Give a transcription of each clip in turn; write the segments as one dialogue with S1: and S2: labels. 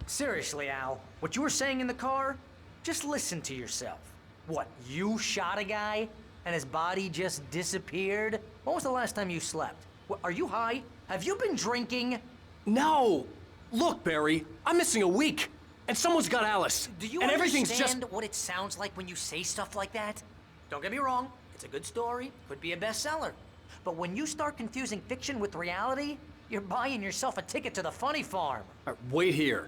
S1: Seriously, Al, what you were saying in the car, just listen to yourself. What, you shot a guy and his body just disappeared? When was the last time you slept? What, are you high? Have you been drinking?
S2: No! Look, Barry, I'm missing a week, and someone's got Alice.
S1: Do you
S2: and everything's
S1: understand
S2: just...
S1: what it sounds like when you say stuff like that? Don't get me wrong, it's a good story, could be a bestseller. But when you start confusing fiction with reality, you're buying yourself a ticket to the funny farm.
S2: Wait here.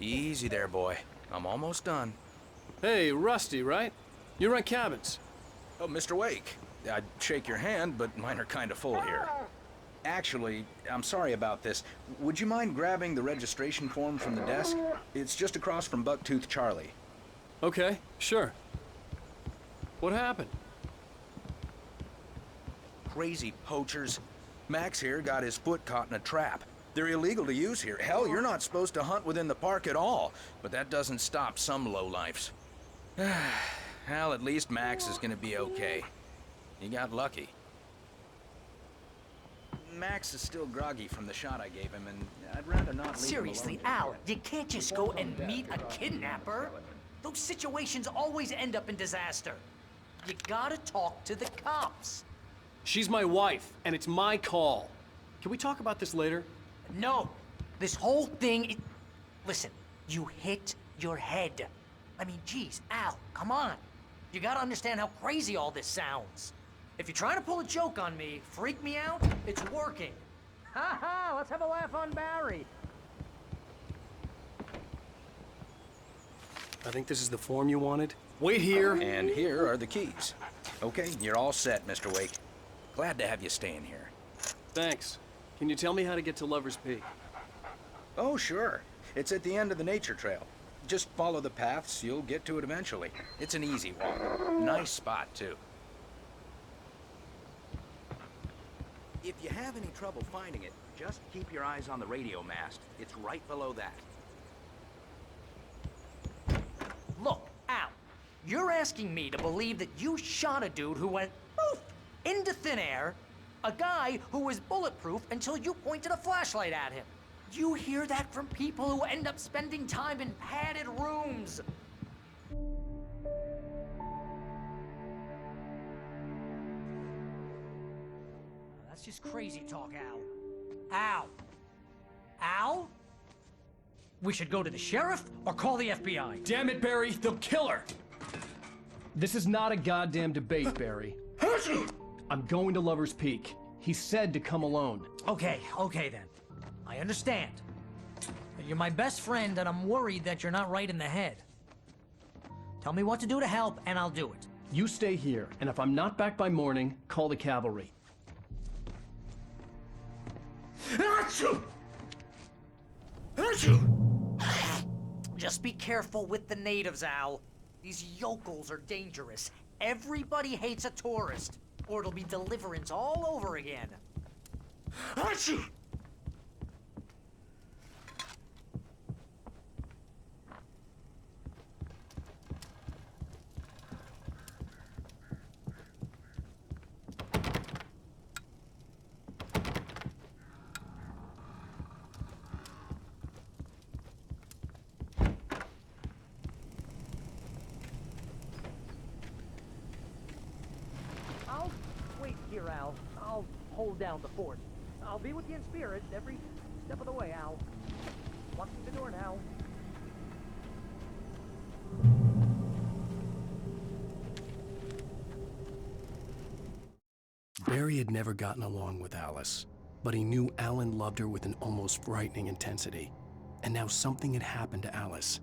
S3: Easy there, boy. I'm almost done.
S2: Hey, Rusty, right? You rent cabins.
S3: Oh, Mr. Wake. I'd shake your hand, but mine are kind of full here. Actually, I'm sorry about this. Would you mind grabbing the registration form from the desk? It's just across from Bucktooth Charlie.
S2: Okay, sure. What happened?
S3: Crazy poachers. Max here got his foot caught in a trap. They're illegal to use here. Hell, you're not supposed to hunt within the park at all. But that doesn't stop some lowlifes. Hell, at least Max is gonna be okay. He got lucky. Max is still groggy from the shot I gave him, and I'd rather not leave
S1: Seriously,
S3: him alone.
S1: Al, you can't just go and meet a kidnapper. Those situations always end up in disaster. You gotta talk to the cops.
S2: She's my wife, and it's my call. Can we talk about this later?
S1: No, this whole thing, listen, you hit your head. I mean, geez, Al, come on. You gotta understand how crazy all this sounds. If you're trying to pull a joke on me, freak me out, it's working. Ha ha, let's have a laugh on Barry.
S2: I think this is the form you wanted. Wait here.
S3: And here are the keys. Okay, you're all set, Mr. Wake. Glad to have you staying here.
S2: Thanks. Can you tell me how to get to Lover's Peak?
S3: Oh, sure. It's at the end of the nature trail. Just follow the paths, you'll get to it eventually. It's an easy walk. Nice spot, too. If you have any trouble finding it, just keep your eyes on the radio mast. It's right below that.
S1: Look, Al, you're asking me to believe that you shot a dude who went poof into thin air, a guy who was bulletproof until you pointed a flashlight at him. You hear that from people who end up spending time in padded rooms. That's just crazy talk, Al. Al? Al? We should go to the sheriff or call the FBI.
S2: Damn it, Barry, they'll kill her! This is not a goddamn debate, Barry. I'm going to Lover's Peak. He said to come alone.
S1: Okay then. I understand. But you're my best friend and I'm worried that you're not right in the head. Tell me what to do to help and I'll do it.
S2: You stay here, and if I'm not back by morning, call the cavalry.
S1: Just be careful with the natives, Al. These yokels are dangerous. Everybody hates a tourist, or it'll be Deliverance all over again. I'll wait here, Al. I'll hold down the fort. I'll be with you in spirit every step of the way, Al. Walk through the door now.
S2: Barry had never gotten along with Alice, but he knew Alan loved her with an almost frightening intensity. And now something had happened to Alice.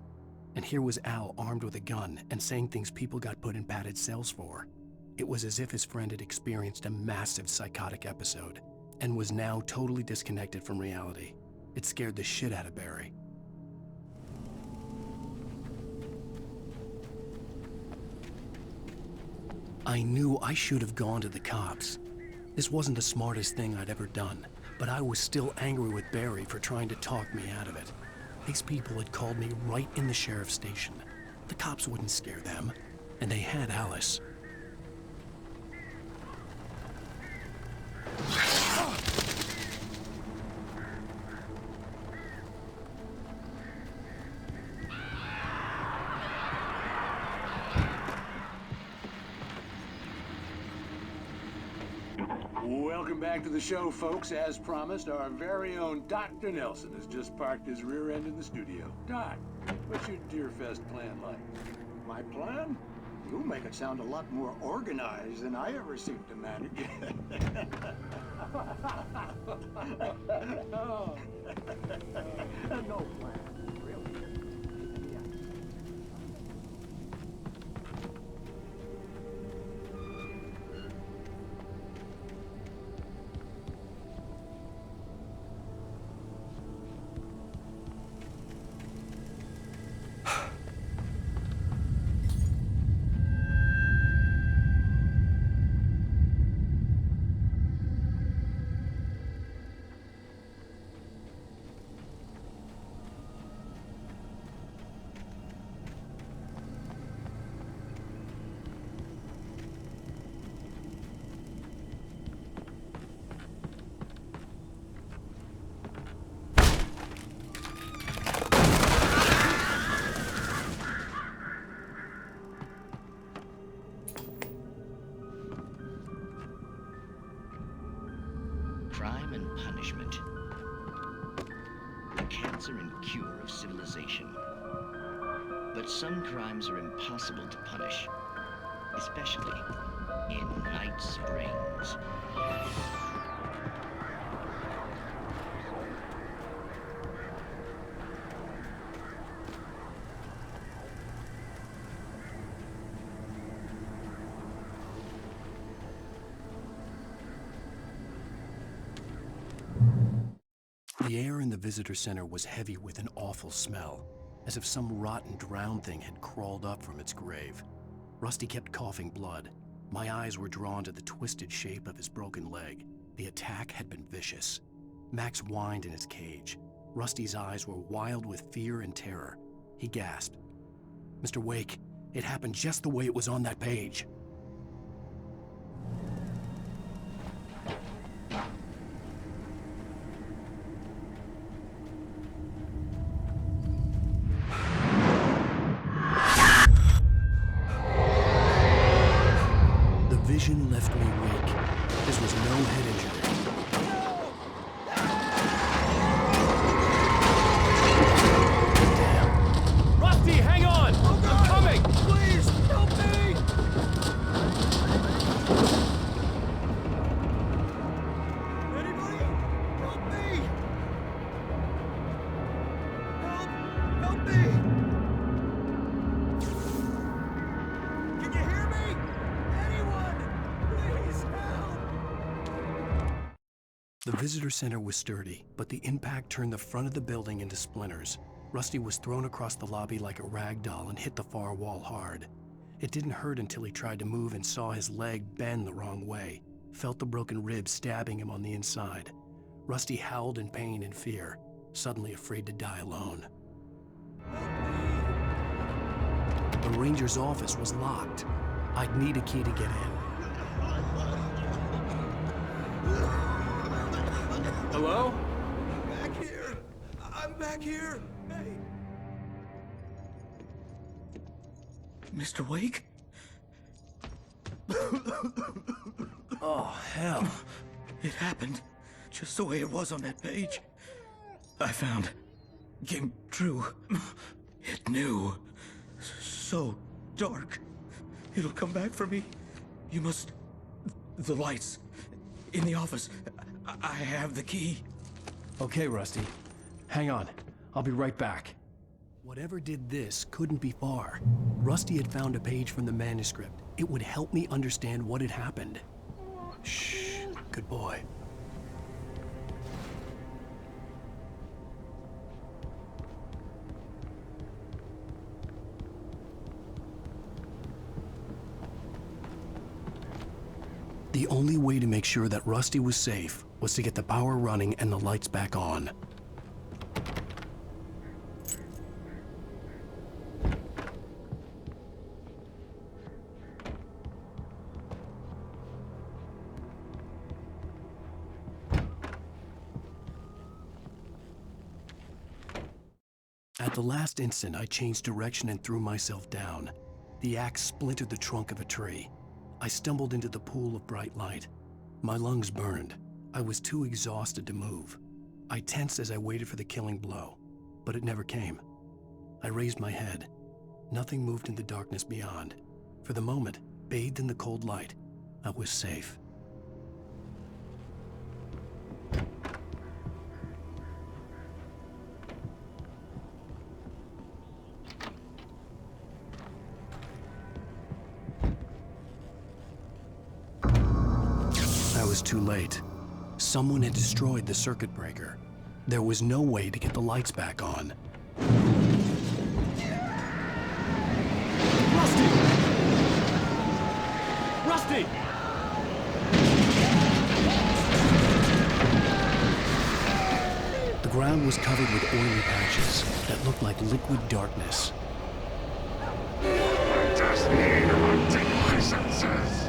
S2: And here was Al armed with a gun and saying things people got put in padded cells for. It was as if his friend had experienced a massive psychotic episode and was now totally disconnected from reality. It scared the shit out of Barry. I knew I should have gone to the cops. This wasn't the smartest thing I'd ever done, but I was still angry with Barry for trying to talk me out of it. These people had called me right in the sheriff's station. The cops wouldn't scare them, and they had Alice.
S4: Welcome back to the show, folks. As promised, our very own Dr. Nelson has just parked his rear end in the studio. Doc, what's your Deer Fest plan like?
S5: My plan? You make it sound a lot more organized than I ever seem to manage.
S4: Oh.
S5: No plan, really.
S6: Crime and punishment. The cancer and cure of civilization. But some crimes are impossible to punish, especially in Night Springs.
S2: The air in the visitor center was heavy with an awful smell, as if some rotten drowned thing had crawled up from its grave. Rusty kept coughing blood. My eyes were drawn to the twisted shape of his broken leg. The attack had been vicious. Max whined in his cage. Rusty's eyes were wild with fear and terror. He gasped. "Mr. Wake, it happened just the way it was on that page." The vision left me weak. This was no head injury.
S7: Rusty, hang on! I'm coming!
S5: Please, help me! Anybody? Help me! Help me! Can you hear me? Anyone? Please help!
S2: The visitor center was sturdy, but the impact turned the front of the building into splinters. Rusty was thrown across the lobby like a rag doll and hit the far wall hard. It didn't hurt until he tried to move and saw his leg bend the wrong way, felt the broken rib stabbing him on the inside. Rusty howled in pain and fear, suddenly afraid to die alone. The ranger's office was locked. I'd need a key to get in.
S7: Hello?
S5: Back here! I'm back here! Hey! Mr. Wake?
S2: Oh, hell.
S5: It happened just the way it was on that page. I found. Came true. It knew. So dark. It'll come back for me. You must. The lights. In the office. I have the key.
S2: Okay, Rusty. Hang on. I'll be right back. Whatever did this couldn't be far. Rusty had found a page from the manuscript. It would help me understand what had happened. Shh. Good boy. The only way to make sure that Rusty was safe was to get the power running and the lights back on. At the last instant, I changed direction and threw myself down. The axe splintered the trunk of a tree. I stumbled into the pool of bright light. My lungs burned. I was too exhausted to move. I tensed as I waited for the killing blow, but it never came. I raised my head. Nothing moved in the darkness beyond. For the moment, bathed in the cold light, I was safe. I was too late. Someone had destroyed the circuit breaker. There was no way to get the lights back on.
S7: Rusty! Rusty!
S2: The ground was covered with oily patches that looked like liquid darkness.
S8: I just need hunting licenses.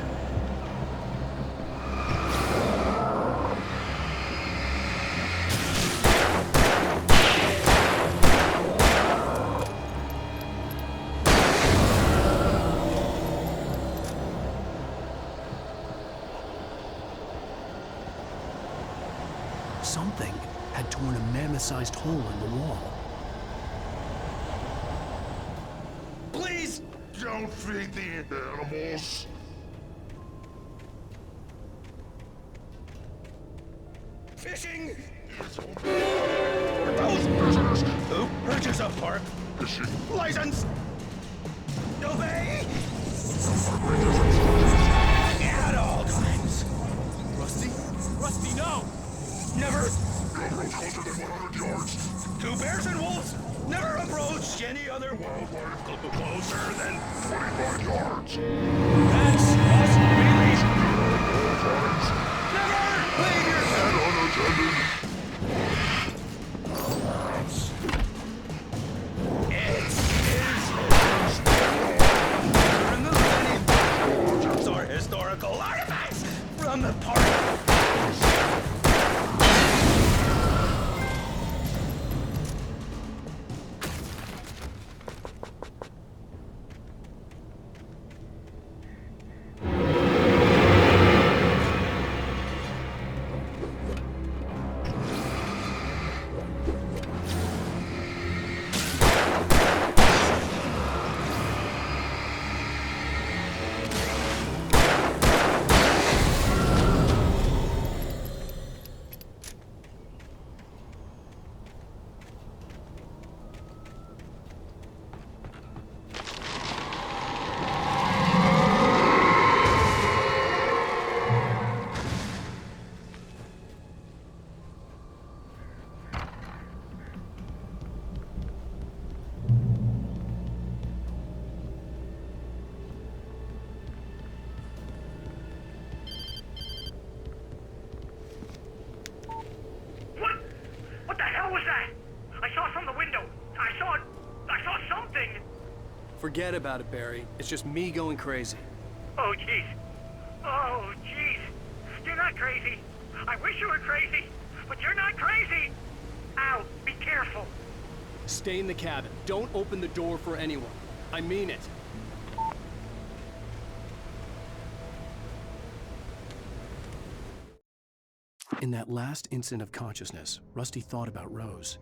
S2: Something had torn a mammoth-sized hole in the wall.
S8: Please don't feed the animals.
S3: Fishing!
S8: Those prisoners.
S3: Who purchase a park
S8: Fishing.
S3: license? Obey! At all times.
S7: Rusty? Rusty, no!
S3: Never.
S8: Railroad closer than 100 yards.
S3: Two bears and wolves. Never approach any other
S8: Wildlife
S3: closer than
S8: 25 yards.
S3: that's us, really.
S8: All times.
S3: Never leave your
S8: And unattended.
S3: It's from the many objects are historical artifacts from the park.
S9: What the hell was that? I saw from the window. I saw something.
S7: Forget about it, Barry. It's just me going crazy.
S9: Oh, jeez. Oh, jeez. You're not crazy. I wish you were crazy, but you're not crazy. Ow, be careful.
S7: Stay in the cabin. Don't open the door for anyone. I mean it.
S2: In that last instant of consciousness, Rusty thought about Rose.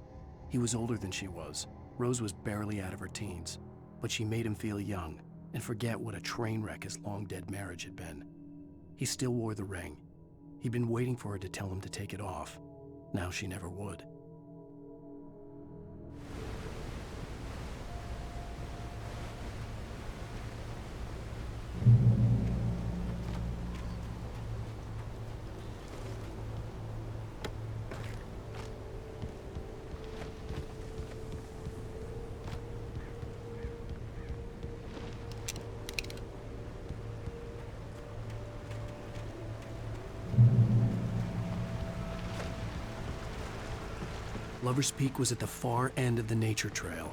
S2: He was older than she was. Rose was barely out of her teens, but she made him feel young and forget what a train wreck his long-dead marriage had been. He still wore the ring. He'd been waiting for her to tell him to take it off. Now she never would. Lover's Peak was at the far end of the nature trail.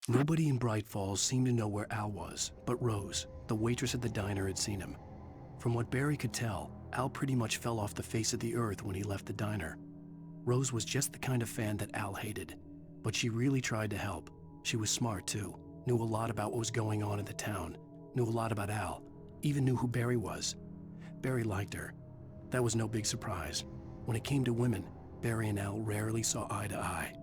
S2: Nobody in Bright Falls seemed to know where Al was, but Rose, the waitress at the diner, had seen him. From what Barry could tell, Al pretty much fell off the face of the earth when he left the diner. Rose was just the kind of fan that Al hated, but she really tried to help. She was smart too, knew a lot about what was going on in the town, knew a lot about Al, even knew who Barry was. Barry liked her. That was no big surprise. When it came to women, Barry and Al rarely saw eye to eye.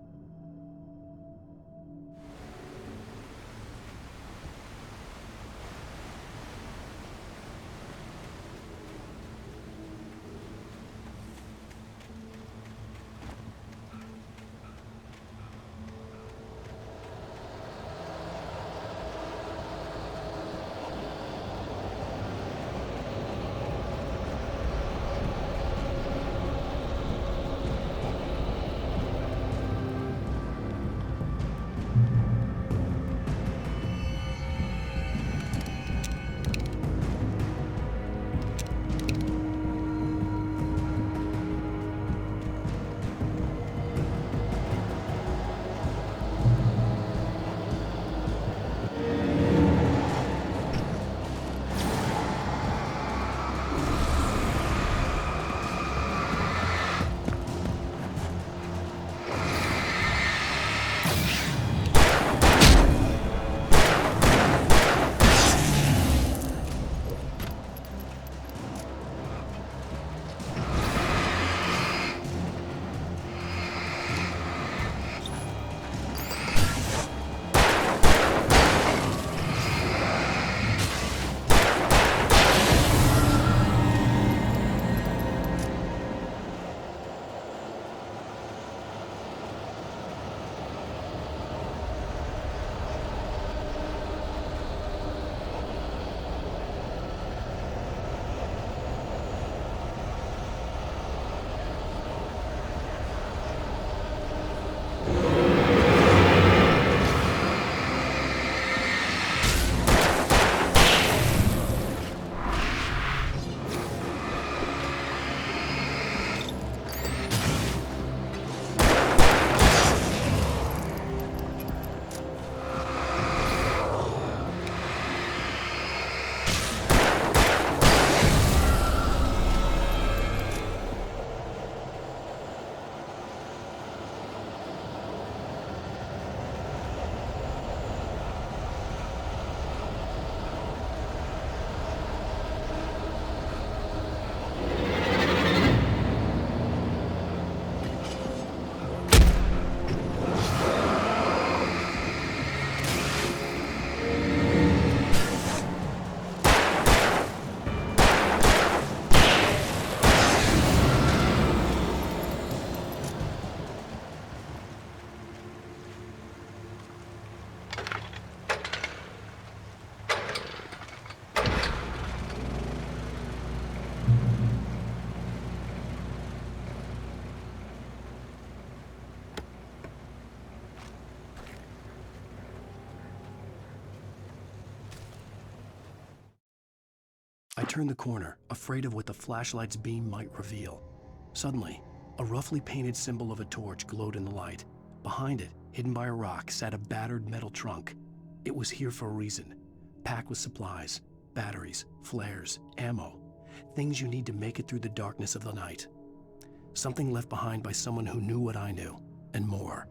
S2: turned the corner, afraid of what the flashlight's beam might reveal. Suddenly, a roughly painted symbol of a torch glowed in the light. Behind it, hidden by a rock, sat a battered metal trunk. It was here for a reason, packed with supplies, batteries, flares, ammo, things you need to make it through the darkness of the night. Something left behind by someone who knew what I knew, and more.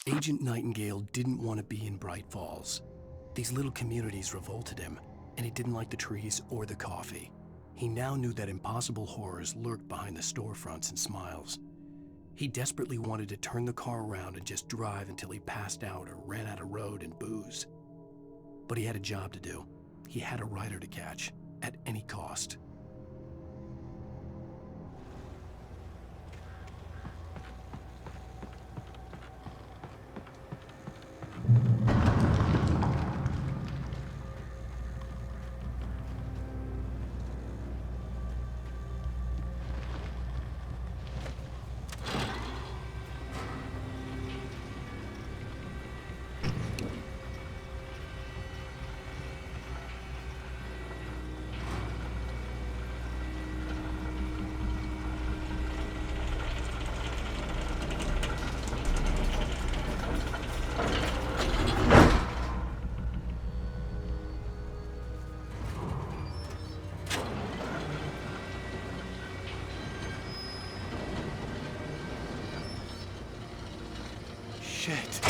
S2: Agent Nightingale didn't want to be in Bright Falls. These little communities revolted him, and he didn't like the trees or the coffee. He now knew that impossible horrors lurked behind the storefronts and smiles. He desperately wanted to turn the car around and just drive until he passed out or ran out of road and booze. But he had a job to do. He had a rider to catch, at any cost. Shit.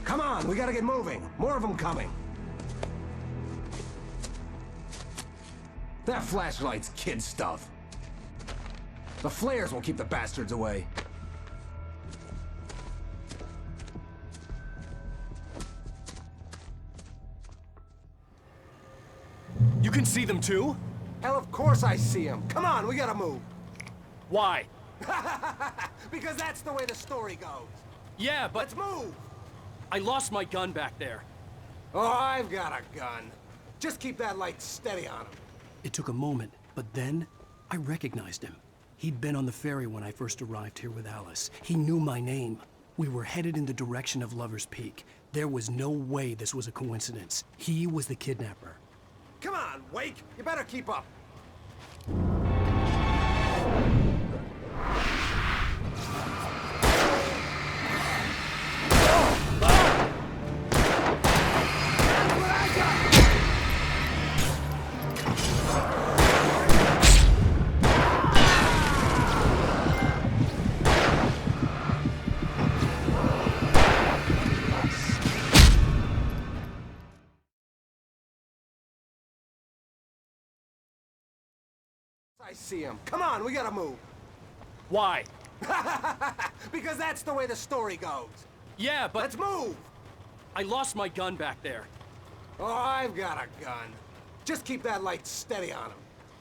S10: Come on, we gotta get moving. More of them coming. That flashlight's kid stuff. The flares will keep the bastards away.
S7: see them too?
S11: Hell, of course I see him. Come on, we gotta move.
S7: Why?
S11: Because that's the way the story goes.
S7: Yeah, but...
S11: Let's move!
S7: I lost my gun back there.
S11: Oh, I've got a gun. Just keep that light steady on him.
S2: It took a moment, but then I recognized him. He'd been on the ferry when I first arrived here with Alice. He knew my name. We were headed in the direction of Lover's Peak. There was no way this was a coincidence. He was the kidnapper.
S11: Come on, Wake! You better keep up. I see him. Come on, we gotta move.
S7: Why?
S11: Because that's the way the story goes.
S7: Yeah, but...
S11: Let's move!
S7: I lost my gun back there.
S11: Oh, I've got a gun. Just keep that light steady on him.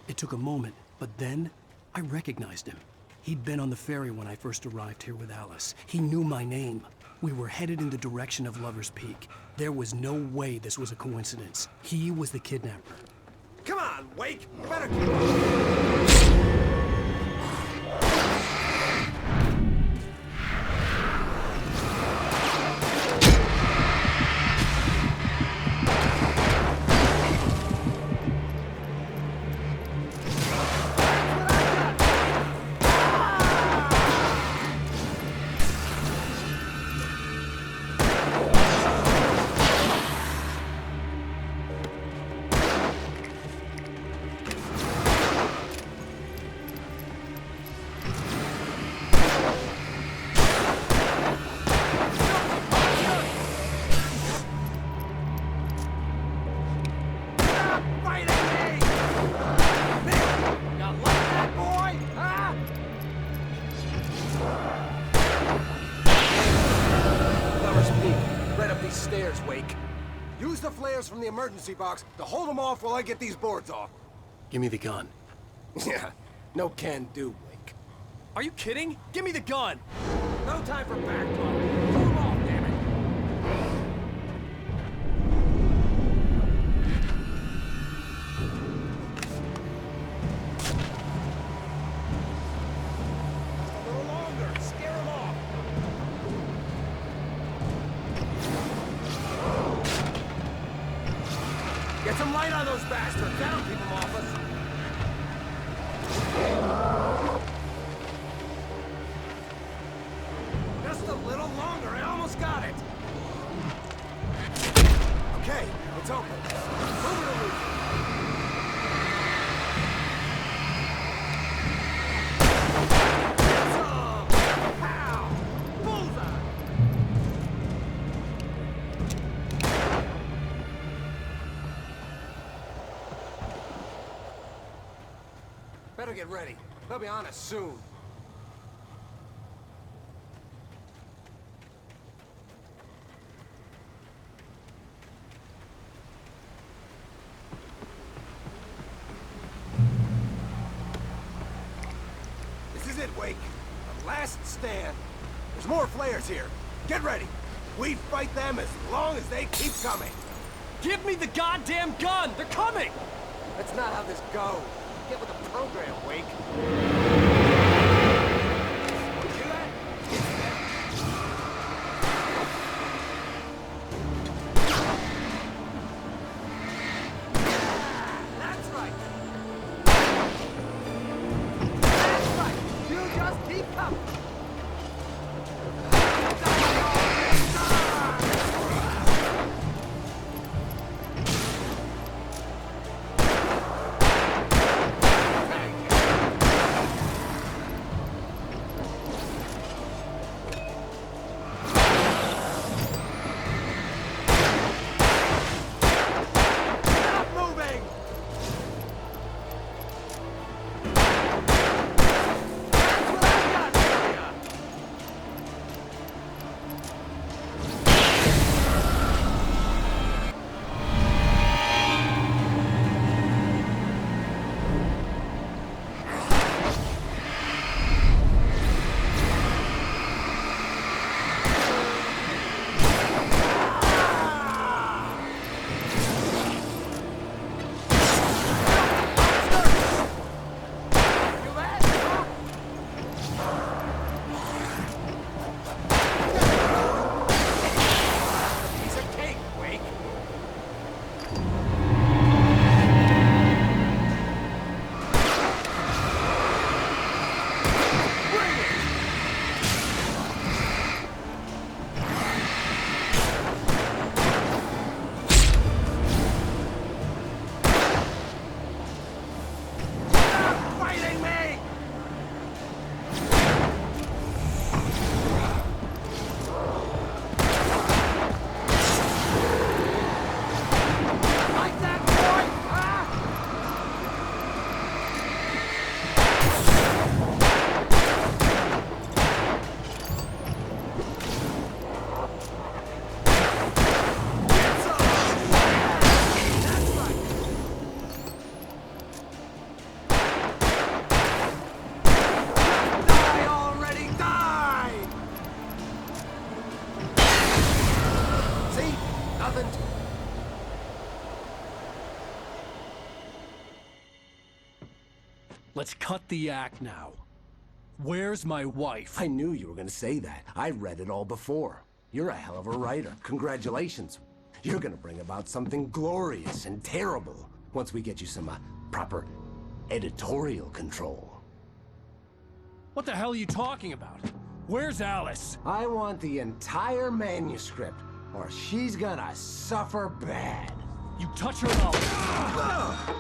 S2: It took a moment, but then I recognized him. He'd been on the ferry when I first arrived here with Alice. He knew my name. We were headed in the direction of Lover's Peak. There was no way this was a coincidence. He was the kidnapper.
S11: Come on, Wake! You better keep up. Stairs, Wake. Use the flares from the emergency box to hold them off while I get these boards off.
S2: Give me the gun.
S11: Yeah, no can do, Wake.
S7: Are you kidding? Give me the gun!
S11: No time for back talk. Hold them off, damn it. A little longer. Scare them off. Get some light on those bastards. That'll keep them off us. Just a little longer. I almost got it. Okay, it's open. Move it over. Get some! Pow! Bullseye! Better get ready. They'll be on us soon. This is it, Wake. The last stand. There's more flares here. Get ready. We fight them as long as they keep coming.
S7: Give me the goddamn gun! They're coming!
S11: That's not how this goes. Get with the program, Wake. See that? That's right. That's right. You just keep coming.
S2: Let's cut the act now. Where's my wife?
S10: I knew you were gonna say that. I read it all before. You're a hell of a writer. Congratulations. You're gonna bring about something glorious and terrible once we get you some proper editorial control.
S2: What the hell are you talking about? Where's Alice?
S10: I want the entire manuscript, or she's gonna suffer bad.
S2: You touch her up.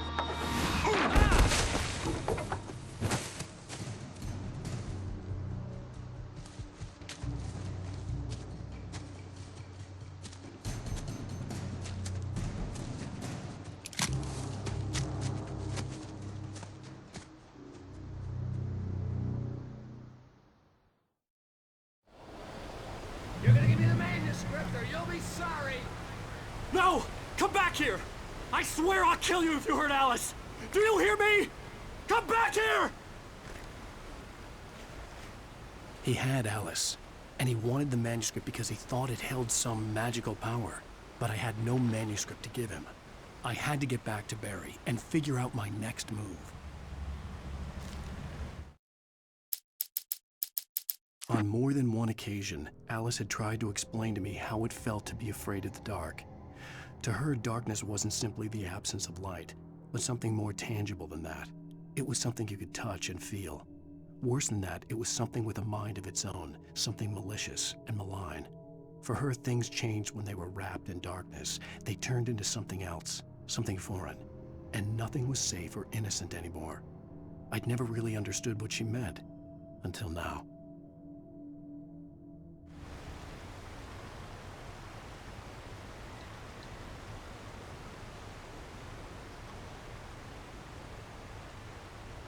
S11: You're gonna give me the manuscript or you'll be sorry!
S7: No! Come back here! I swear I'll kill you if you hurt Alice! Do you hear me? Come back here!
S2: He had Alice, and he wanted the manuscript because he thought it held some magical power. But I had no manuscript to give him. I had to get back to Barry and figure out my next move. On more than one occasion, Alice had tried to explain to me how it felt to be afraid of the dark. To her, darkness wasn't simply the absence of light, but something more tangible than that. It was something you could touch and feel. Worse than that, it was something with a mind of its own, something malicious and malign. For her, things changed when they were wrapped in darkness. They turned into something else, something foreign, and nothing was safe or innocent anymore. I'd never really understood what she meant, until now.